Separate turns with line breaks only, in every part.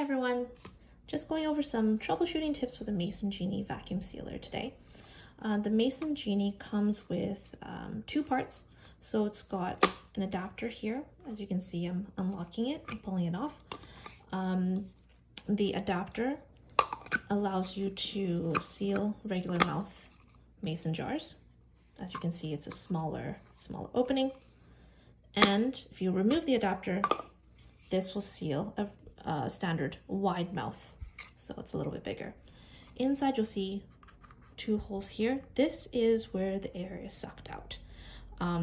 Hi everyone, just going over some troubleshooting tips for the Mason Genie vacuum sealer today. The Mason Genie comes with two parts. So it's got an adapter here. As you can see, I'm unlocking it and pulling it off. The adapter allows you to seal regular mouth mason jars. As you can see, it's a smaller opening. And if you remove the adapter, this will seal a standard wide mouth, so it's a little bit bigger. Inside you'll see two holes here. This is where the air is sucked out.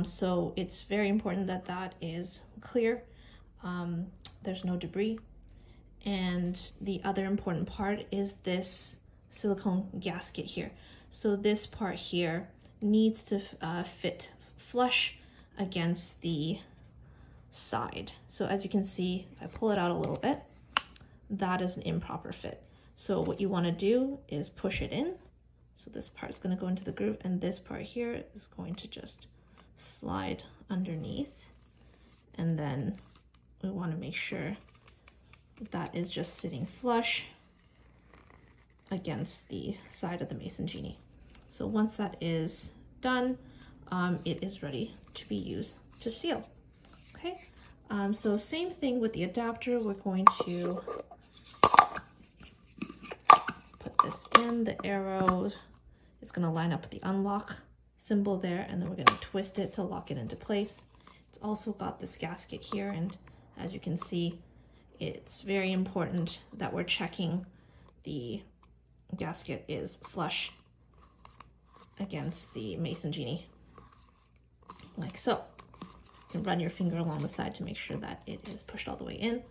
So it's very important that that is clear. There's no debris. And the other important part is this silicone gasket here. So this part here needs to fit flush against the side. So as you can see, if I pull it out a little bit, that is an improper fit. So what you want to do is push it in. So this part is going to go into the groove, and this part here is going to just slide underneath. And then we want to make sure that is just sitting flush against the side of the Mason Genie. So once that is done, it is ready to be used to seal. Okay, so same thing with the adapter. We're going to put this in. The arrow is going to line up with the unlock symbol there, and then we're going to twist it to lock it into place. It's also got this gasket here, and as you can see, it's very important that we're checking the gasket is flush against the Mason Genie, like so. You can run your finger along the side to make sure that it is pushed all the way in.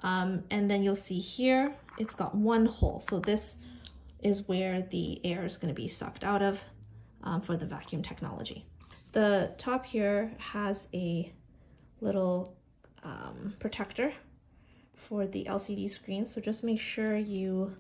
And then you'll see here, it's got one hole. So this is where the air is going to be sucked out of for the vacuum technology. The top here has a little protector for the LCD screen. So just make sure you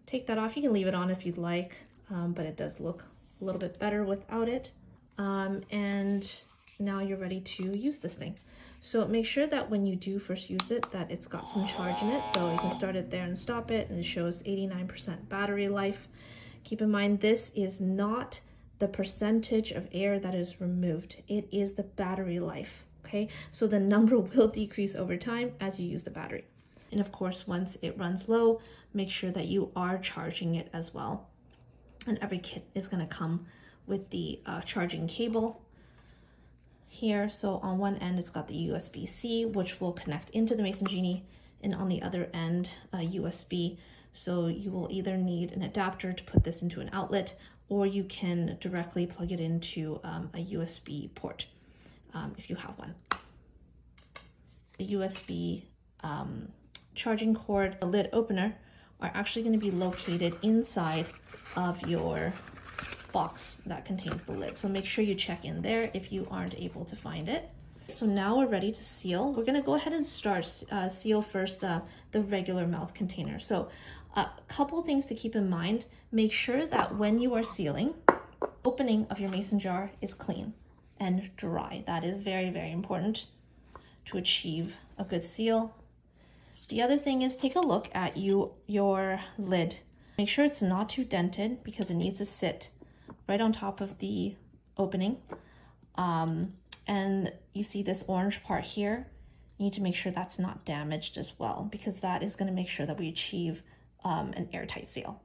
take that off. You can leave it on if you'd like, but it does look a little bit better without it. And now you're ready to use this thing. So make sure that when you do first use it, that it's got some charge in it. So you can start it there and stop it, and it shows 89% battery life. Keep in mind, this is not the percentage of air that is removed. It is the battery life, okay? So the number will decrease over time as you use the battery. And of course, once it runs low, make sure that you are charging it as well. And every kit is gonna come with the charging cable here. So on one end, it's got the USB-C, which will connect into the Mason Genie, and on the other end, USB. So you will either need an adapter to put this into an outlet, or you can directly plug it into a USB port if you have one. The USB charging cord, the lid opener, are actually going to be located inside of your box that contains the lid. So make sure you check in there if you aren't able to find it. So now we're ready to seal. We're going to go ahead and start seal first the regular mouth container. So a couple things to keep in mind. Make sure that when you are sealing, opening of your mason jar is clean and dry. That is very, very important to achieve a good seal. The other thing is take a look at your lid. Make sure it's not too dented, because it needs to sit right on top of the opening. And you see this orange part here, you need to make sure that's not damaged as well, because that is going to make sure that we achieve an airtight seal.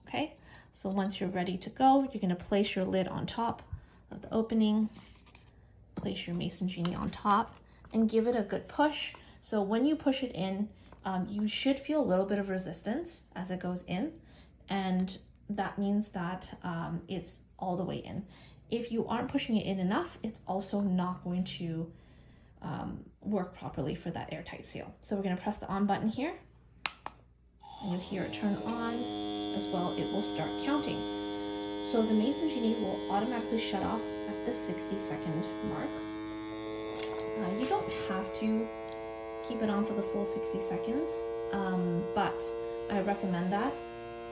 Okay, so once you're ready to go, you're going to place your lid on top of the opening, place your Mason Genie on top, and give it a good push. So when you push it in, you should feel a little bit of resistance as it goes in, and that means that it's all the way in. If you aren't pushing it in enough, it's also not going to work properly for that airtight seal. So we're going to press the on button here, and you'll hear it turn on as well. It will start counting. So the Mason Genie will automatically shut off at the 60-second mark. You don't have to keep it on for the full 60 seconds, but I recommend that.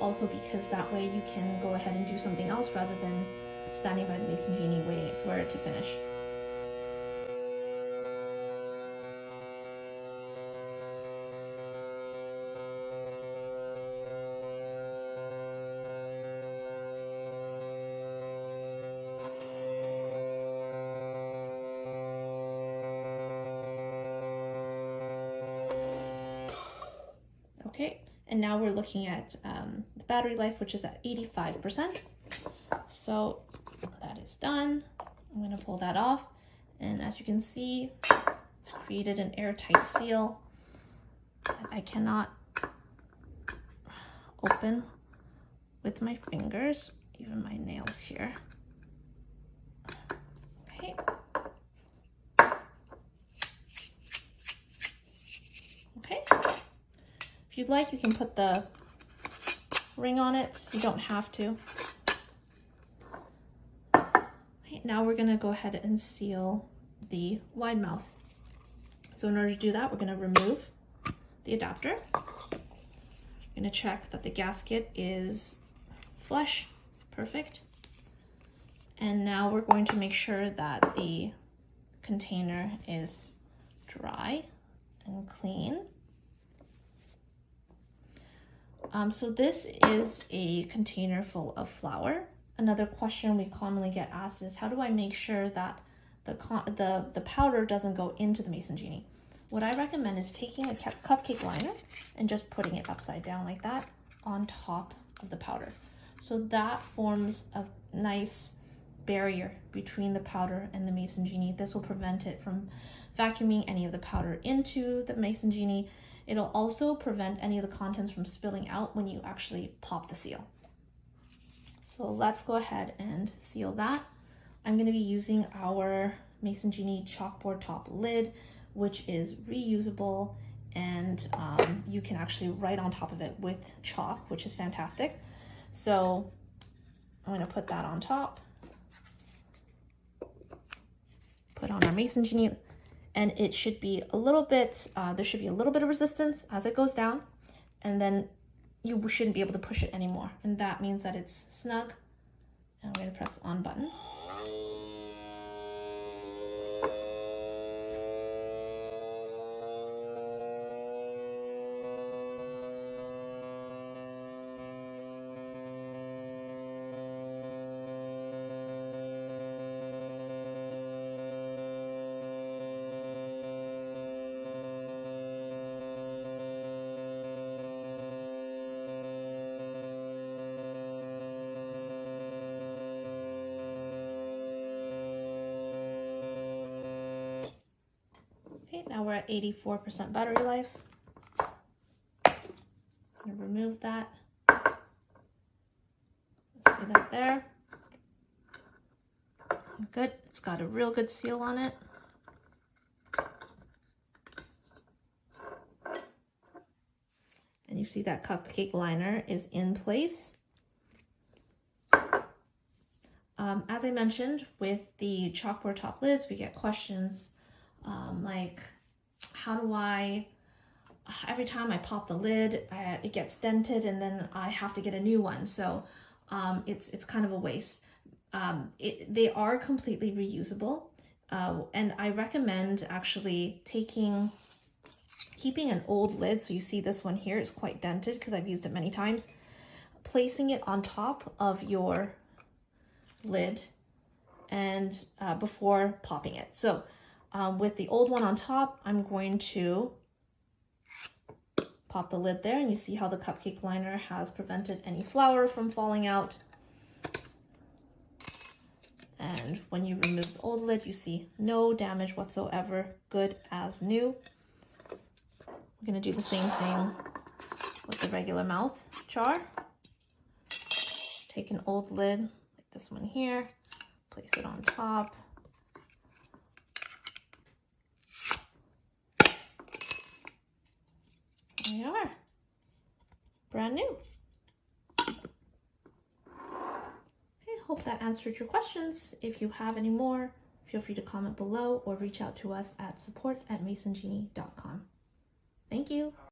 Also because that way you can go ahead and do something else rather than standing by the Mason Genie waiting for it to finish. Okay, and now we're looking at the battery life, which is at 85%. So that is done. I'm going to pull that off, and as you can see, it's created an airtight seal that I cannot open with my fingers, even my nails here. Okay. Okay. If you'd like, you can put the ring on it. You don't have to. Okay, now we're gonna go ahead and seal the wide mouth. So in order to do that, we're gonna remove the adapter. We're gonna check that the gasket is flush, perfect. And now we're going to make sure that the container is dry and clean. So this is a container full of flour. Another question we commonly get asked is, how do I make sure that the powder doesn't go into the Mason Genie? What I recommend is taking a cupcake liner and just putting it upside down like that on top of the powder. So that forms a nice barrier between the powder and the Mason Genie. This will prevent it from vacuuming any of the powder into the Mason Genie. It'll also prevent any of the contents from spilling out when you actually pop the seal. So let's go ahead and seal that. I'm going to be using our Mason Genie chalkboard top lid, which is reusable, and you can actually write on top of it with chalk, which is fantastic. So I'm going to put that on top, put on our Mason Genie, and it should be a little bit, there should be a little bit of resistance as it goes down, and then you shouldn't be able to push it anymore. And that means that it's snug. And I'm going to press the on button. Okay, now we're at 84% battery life. I'm going to remove that. See that there? Good. It's got a real good seal on it. And you see that cupcake liner is in place. As I mentioned, with the chalkboard top lids, we get questions like, how do I, every time I pop the lid, it gets dented and then I have to get a new one. So it's kind of a waste. They are completely reusable. And I recommend actually keeping an old lid. So you see this one here is quite dented because I've used it many times. Placing it on top of your lid and before popping it. So with the old one on top, I'm going to pop the lid there, and you see how the cupcake liner has prevented any flour from falling out. And when you remove the old lid, you see no damage whatsoever, good as new. We're going to do the same thing with the regular mouth jar. Take an old lid, like this one here, place it on top. There we are, brand new. Okay, hope that answered your questions. If you have any more, feel free to comment below or reach out to us at support@masongenie.com. Thank you.